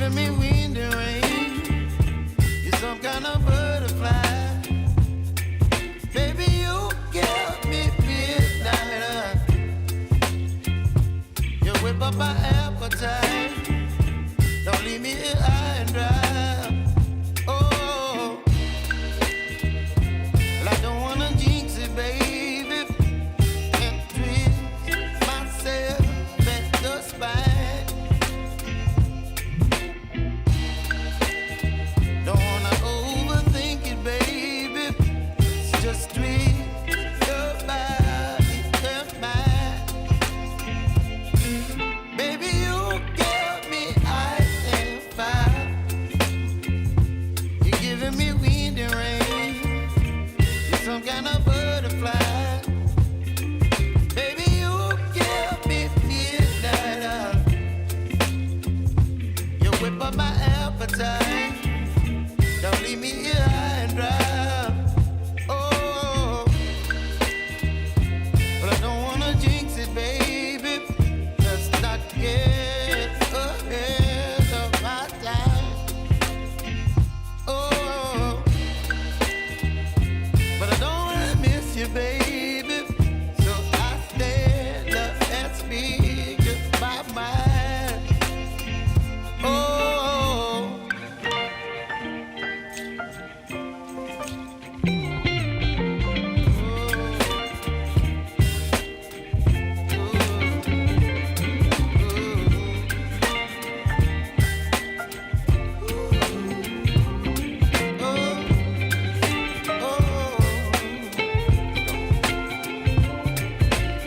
giving me wind and rain. You're some kind of butterfly. Baby, you give me midnight. You whip up my appetite. Don't leave me here high and dry. Oh, well, I don't wanna jinx it, baby, and twist myself at the spine. Don't wanna overthink it, baby. It's just twist your body and mine. Baby, you give me ice and fire. You're giving me wind and rain. You're some kind of butterfly. Baby, you give me midnight. You whip up my appetite. Don't leave me here high and dry. Oh, but I don't wanna jinx it, baby. Let's not get ahead of my time. Oh, but I don't wanna miss you, baby. So I stand up and speak just my mind. Oh.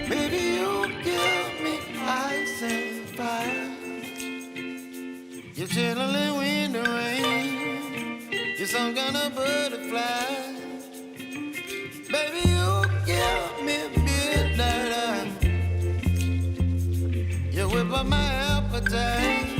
Baby, you give me ice and fire. You're chilling wind and rain. You're some kind of butterfly. Baby, you give me midnight. You whip up my appetite.